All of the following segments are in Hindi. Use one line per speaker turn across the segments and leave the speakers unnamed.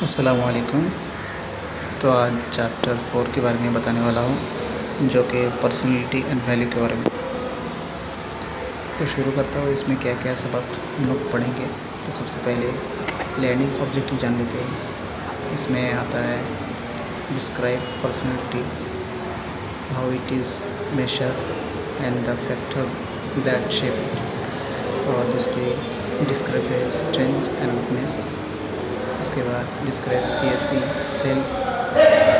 अस्सलाम वालेकुम। तो आज चैप्टर 4 के बारे में बताने वाला हूँ, जो कि पर्सनैलिटी एंड वैल्यू के बारे में। तो शुरू करता हूँ, इसमें क्या क्या सबक हम लोग पढ़ेंगे। तो सबसे पहले लर्निंग ऑब्जेक्टिव जान लेते हैं। इसमें आता है describe personality, how it is major and the factor that shape it. और दूसरी describe the strength and weakness. उसके बाद describe CSE, self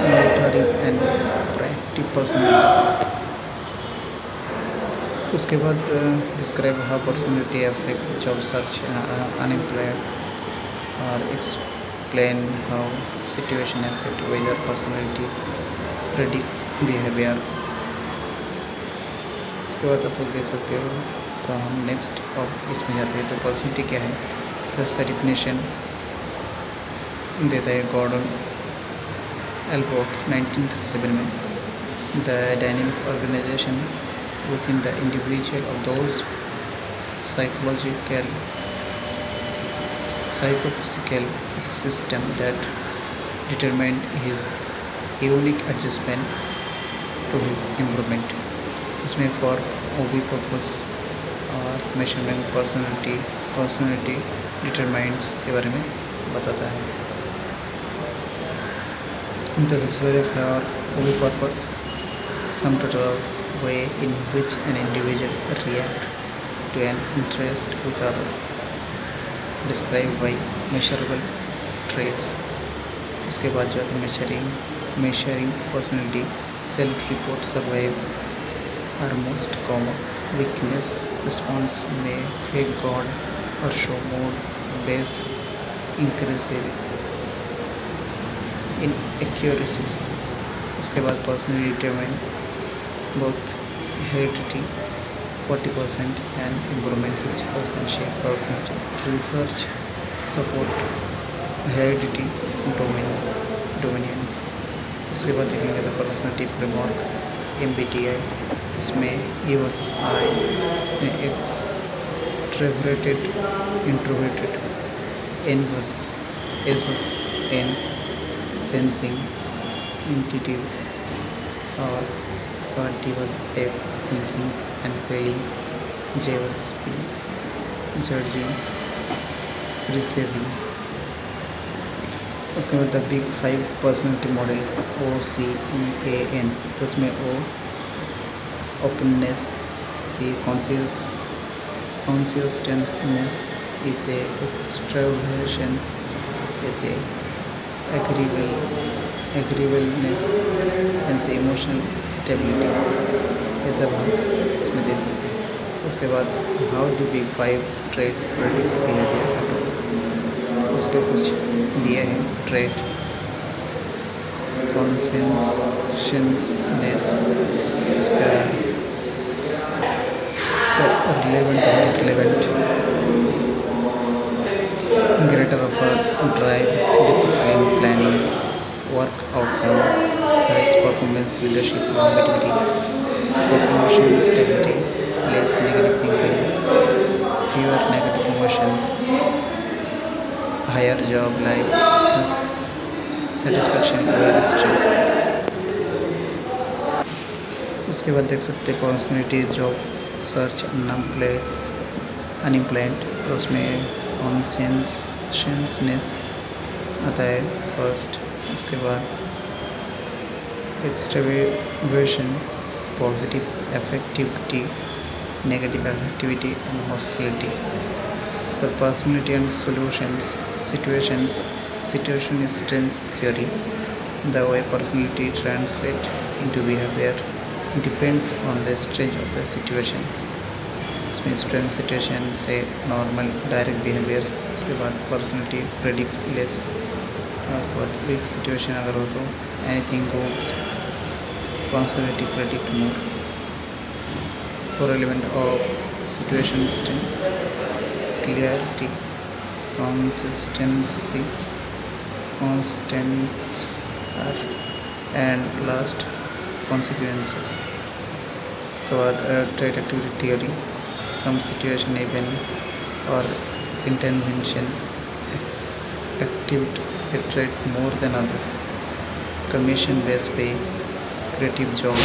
monitoring and proactive personality. उसके बाद describe how personality affect job search unemployed, और explain how situation affect whether personality predict behaviour. उसके बाद आप लोग देख सकते हो। तो हम नेक्स्ट और इसमें जाते हैं। तो पर्सनैलिटी क्या है, तो इसका डिफिनेशन देता है गॉर्डन एल्बर्ट 1937 में। The dynamic organisation within the individual of those psychophysical system that determine his unique adjustment to his improvement। इसमें for OB purpose और measurement personality determinants के बारे में बताता है। तो सबसे पहले for OB purpose, sum total of way in which an individual react to an interest with other, described by measurable traits। उसके बाद जो है measuring personality, self report survive are most common weakness, response may fake god or show mood based increases in accuracies। उसके बाद personality determine both heredity 40% and improvement 60% shape personality। Research support heredity dominance। उसके बाद देखेंगे तो पर्सनैलिटी फ्रेमवर्क MBTI। इसमें E वर्सेस I में extroverted introverted, N versus S versus N sensing intuitive, और उसके बाद D versus F thinking and feeling, J versus P judging receiving. उसके बाद the big 5 personality model OCEAN। तो उसमें O ओपननेस, C कॉन्सियसनेस, इसे एक्सट्रोवर्शंस, इसे एग्रीवेलनेस, ऐसे इमोशनल स्टेबिलिटी। ये सब हम इसमें देख सकते हैं। उसके बाद how do big 5 trait predict behaviour. उस पर कुछ दिए हैं ट्रेड कॉन्सेंसनेस, इसका relevant greater offer drive discipline planning work outcome highest performance leadership longevity. इसको emotional stability, less negative thinking, fewer negative emotions, higher job life satisfaction, lower stress। उसके बाद देख सकते हैं पर्सनैलिटी जॉब सर्च अनएम्प्लॉयड। उसमें कॉन्शियसनेस आता है फर्स्ट। उसके बाद एक्सट्रोवर्शन, पॉजिटिव अफेक्टिविटी, नेगेटिव अफेक्टिविटी एंड हॉस्टिलिटी। उसके बाद personality and situation strength theory. The way personality translate into behaviour depends on the stage of the situation. इसमें स्ट्रेंथ सिचुएशन से नॉर्मल डायरेक्ट बिहेवियर। उसके बाद पर्सनैलिटी प्रेडिक्ट लेस। उसके बाद वीक सिचुएशन अगर हो तो anything goes, personality predict more. Four element of situation strength clarity, consistency, constant and last consequences. उसके बाद trait activity theory, some situation event और intervention attract more than others, commission based पे creative job।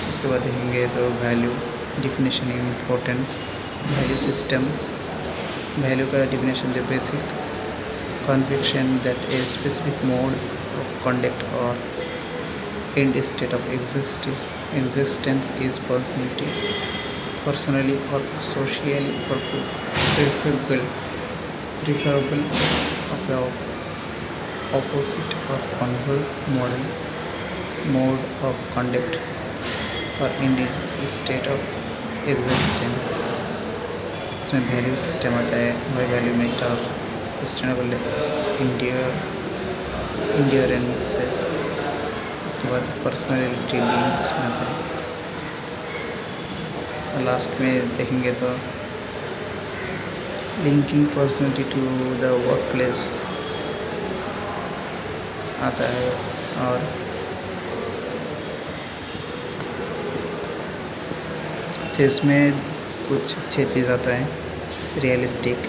उसके बाद देखेंगे तो value definition importance, value system, value का डिफिनेशन जो basic conviction that a specific mode of conduct or end state of existence is personally or socially preferable of the opposite or convert mode of conduct or end state of existence। इसमें वैल्यू सिस्टम आता है, वही वैल्यू मेटर सस्टेनेबल इंड्योरेंसेस। उसके बाद पर्सनैलिटी लिंक उसमें आता है। लास्ट में देखेंगे तो linking personality to the workplace आता है। और तो इसमें कुछ अच्छी चीज़ आता है, realistic,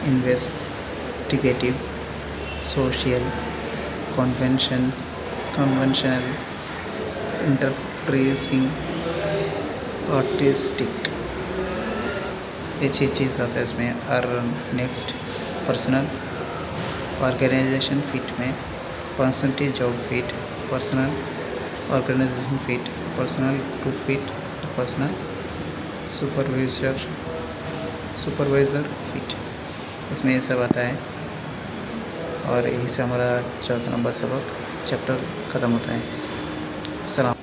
investigative, social, conventional, enterprising, artistic, अच्छी चीज़ आता है इसमें। और नेक्स्ट पर्सनल ऑर्गेनाइजेशन फिट में personality job fit, personal organisation fit, personal group fit, personal supervisor fit, इसमें ये सब आता है। और यही से हमारा चौथा नंबर सबक चैप्टर ख़त्म होता है। सलाम।